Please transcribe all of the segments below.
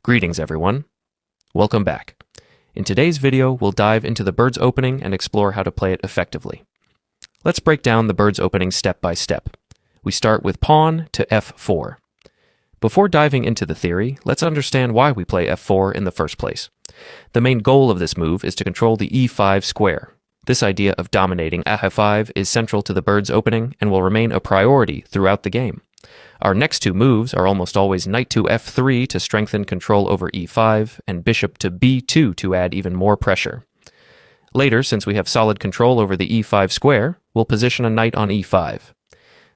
Greetings, everyone. Welcome back. In today's video, we'll dive into the bird's opening and explore how to play it effectively. Let's break down the bird's opening step by step. We start with pawn to f4. Before diving into the theory, let's understand why we play f4 in the first place. The main goal of this move is to control the e5 square. This idea of dominating f5 is central to the bird's opening and will remain a priority throughout the game. Our next two moves are almost always knight to f3 to strengthen control over e5, and bishop to b2 to add even more pressure. Later, since we have solid control over the e5 square, we'll position a knight on e5.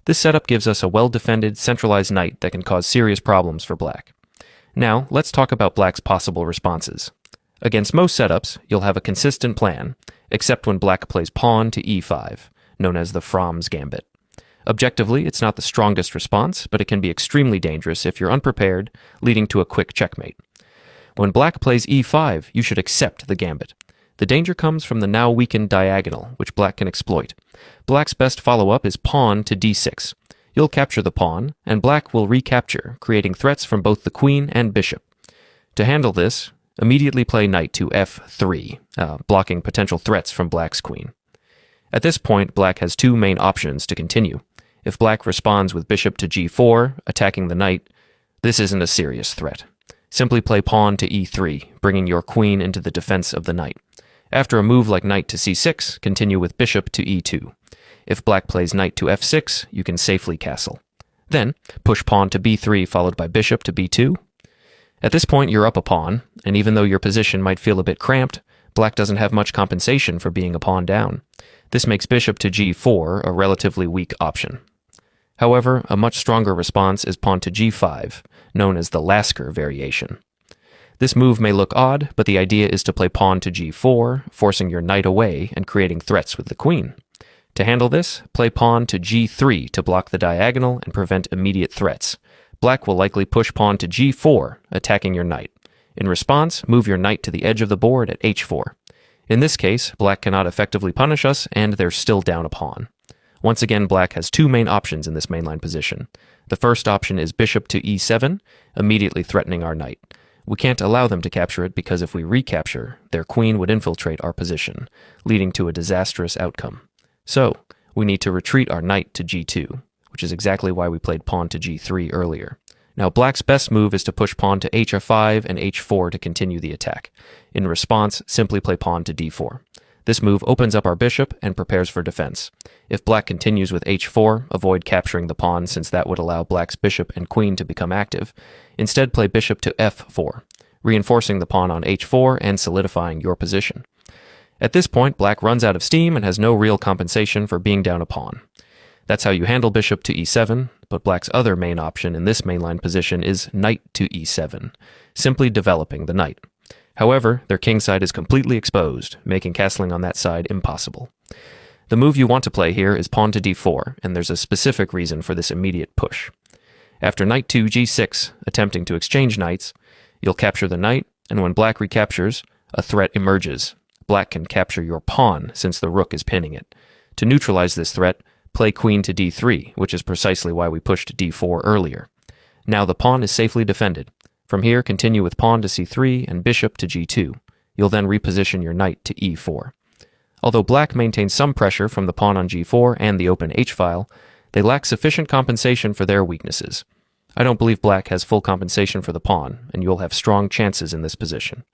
This setup gives us a well-defended, centralized knight that can cause serious problems for black. Now, let's talk about black's possible responses. Against most setups, you'll have a consistent plan, except when black plays pawn to e5, known as the Fromm's Gambit. Objectively, it's not the strongest response, but it can be extremely dangerous if you're unprepared, leading to a quick checkmate. When black plays e5, you should accept the gambit. The danger comes from the now weakened diagonal, which black can exploit. Black's best follow-up is pawn to d6. You'll capture the pawn, and black will recapture, creating threats from both the queen and bishop. To handle this, immediately play knight to f3, blocking potential threats from black's queen. At this point, black has two main options to continue. If black responds with bishop to g4, attacking the knight, this isn't a serious threat. Simply play pawn to e3, bringing your queen into the defense of the knight. After a move like knight to c6, continue with bishop to e2. If black plays knight to f6, you can safely castle. Then, push pawn to b3 followed by bishop to b2. At this point, you're up a pawn, and even though your position might feel a bit cramped, black doesn't have much compensation for being a pawn down. This makes bishop to g4 a relatively weak option. However, a much stronger response is pawn to g5, known as the Lasker variation. This move may look odd, but the idea is to play pawn to g4, forcing your knight away and creating threats with the queen. To handle this, play pawn to g3 to block the diagonal and prevent immediate threats. Black will likely push pawn to g4, attacking your knight. In response, move your knight to the edge of the board at h4. In this case, black cannot effectively punish us, and they're still down a pawn. Once again, black has two main options in this mainline position. The first option is bishop to e7, immediately threatening our knight. We can't allow them to capture it because if we recapture, their queen would infiltrate our position, leading to a disastrous outcome. So, we need to retreat our knight to g2, which is exactly why we played pawn to g3 earlier. Now, black's best move is to push pawn to h5 and h4 to continue the attack. In response, simply play pawn to d4. This move opens up our bishop and prepares for defense. If black continues with h4, avoid capturing the pawn since that would allow black's bishop and queen to become active. Instead, play bishop to f4, reinforcing the pawn on h4 and solidifying your position. At this point, black runs out of steam and has no real compensation for being down a pawn. That's how you handle bishop to e7, but black's other main option in this mainline position is knight to e7, simply developing the knight. However, their king side is completely exposed, making castling on that side impossible. The move you want to play here is pawn to d4, and there's a specific reason for this immediate push. After knight to g6, attempting to exchange knights, you'll capture the knight, and when black recaptures, a threat emerges. Black can capture your pawn since the rook is pinning it. To neutralize this threat, play queen to d3, which is precisely why we pushed d4 earlier. Now the pawn is safely defended. From here, continue with pawn to c3 and bishop to g2. You'll then reposition your knight to e4. Although black maintains some pressure from the pawn on g4 and the open h-file, they lack sufficient compensation for their weaknesses. I don't believe black has full compensation for the pawn, and you'll have strong chances in this position.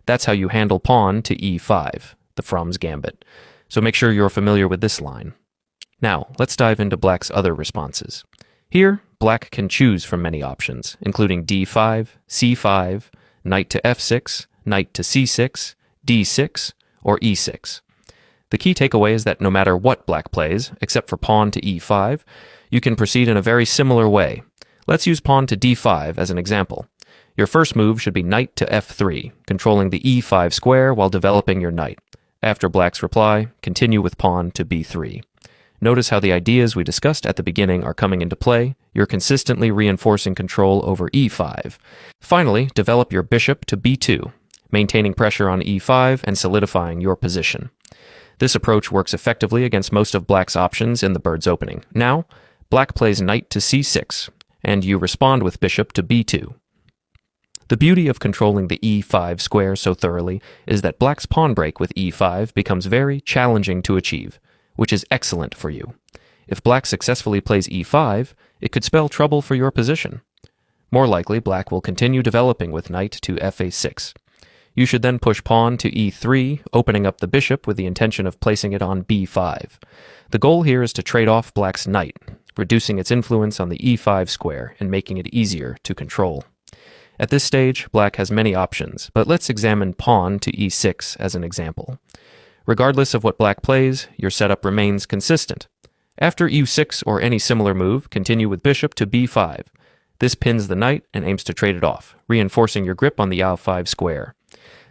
That's how you handle pawn to e5, the Fromm's Gambit. So make sure you're familiar with this line. Now, let's dive into black's other responses. Here, black can choose from many options, including d5, c5, knight to f6, knight to c6, d6, or e6. The key takeaway is that no matter what black plays, except for pawn to e5, you can proceed in a very similar way. Let's use pawn to d5 as an example. Your first move should be knight to f3, controlling the e5 square while developing your knight. After black's reply, continue with pawn to b3. Notice how the ideas we discussed at the beginning are coming into play. You're consistently reinforcing control over e5. Finally, develop your bishop to b2, maintaining pressure on e5 and solidifying your position. This approach works effectively against most of black's options in the bird's opening. Now, black plays knight to c6, and you respond with bishop to b2. The beauty of controlling the e5 square so thoroughly is that black's pawn break with e5 becomes very challenging to achieve, which is excellent for you. If black successfully plays e5, it could spell trouble for your position. More likely, black will continue developing with knight to fa6. You should then push pawn to e3, opening up the bishop with the intention of placing it on b5. The goal here is to trade off black's knight, reducing its influence on the e5 square and making it easier to control. At this stage, black has many options, but let's examine pawn to e6 as an example. Regardless of what black plays, your setup remains consistent. After e6 or any similar move, continue with bishop to b5. This pins the knight and aims to trade it off, reinforcing your grip on the a5 square.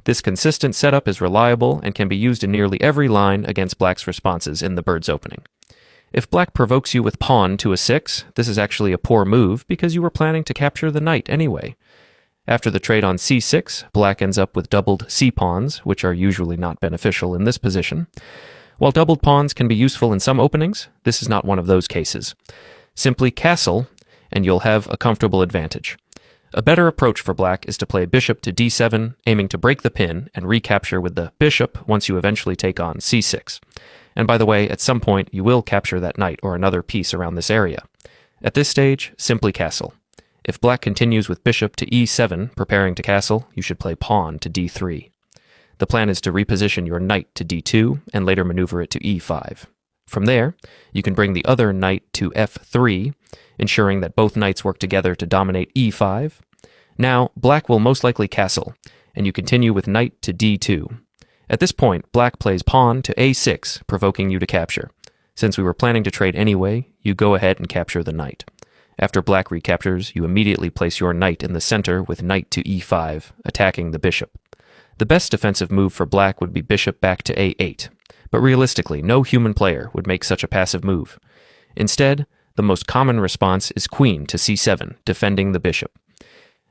This consistent setup is reliable and can be used in nearly every line against black's responses in the bird's opening. If black provokes you with pawn to a6, this is actually a poor move because you were planning to capture the knight anyway. After the trade on c6, black ends up with doubled c-pawns, which are usually not beneficial in this position. While doubled pawns can be useful in some openings, this is not one of those cases. Simply castle, and you'll have a comfortable advantage. A better approach for black is to play bishop to d7, aiming to break the pin and recapture with the bishop once you eventually take on c6. And by the way, at some point you will capture that knight or another piece around this area. At this stage, simply castle. If black continues with bishop to e7, preparing to castle, you should play pawn to d3. The plan is to reposition your knight to d2 and later maneuver it to e5. From there, you can bring the other knight to f3, ensuring that both knights work together to dominate e5. Now, black will most likely castle, and you continue with knight to d2. At this point, black plays pawn to a6, provoking you to capture. Since we were planning to trade anyway, you go ahead and capture the knight. After black recaptures, you immediately place your knight in the center with knight to e5, attacking the bishop. The best defensive move for black would be bishop back to a8, but realistically, no human player would make such a passive move. Instead, the most common response is queen to c7, defending the bishop.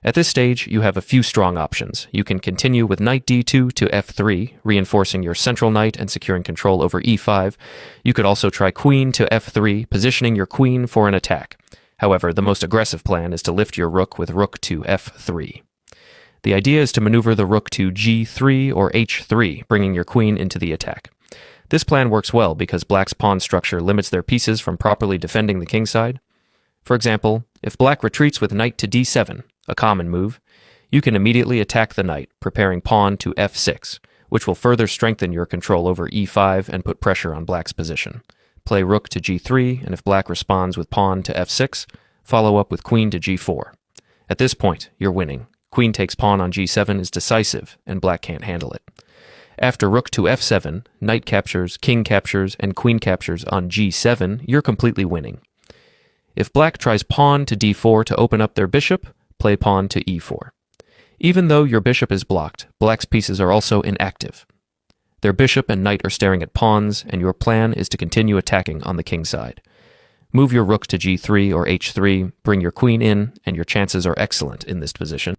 At this stage, you have a few strong options. You can continue with knight d2 to f3, reinforcing your central knight and securing control over e5. You could also try queen to f3, positioning your queen for an attack. However, the most aggressive plan is to lift your rook with rook to f3. The idea is to maneuver the rook to g3 or h3, bringing your queen into the attack. This plan works well because black's pawn structure limits their pieces from properly defending the kingside. For example, if black retreats with knight to d7, a common move, you can immediately attack the knight, preparing pawn to f6, which will further strengthen your control over e5 and put pressure on black's position. Play rook to g3, and if black responds with pawn to f6, follow up with queen to g4. At this point, you're winning. Queen takes pawn on g7 is decisive, and black can't handle it. After rook to f7, knight captures, king captures, and queen captures on g7, you're completely winning. If black tries pawn to d4 to open up their bishop, play pawn to e4. Even though your bishop is blocked, black's pieces are also inactive. Their bishop and knight are staring at pawns, and your plan is to continue attacking on the king side. Move your rook to g3 or h3, bring your queen in, and your chances are excellent in this position.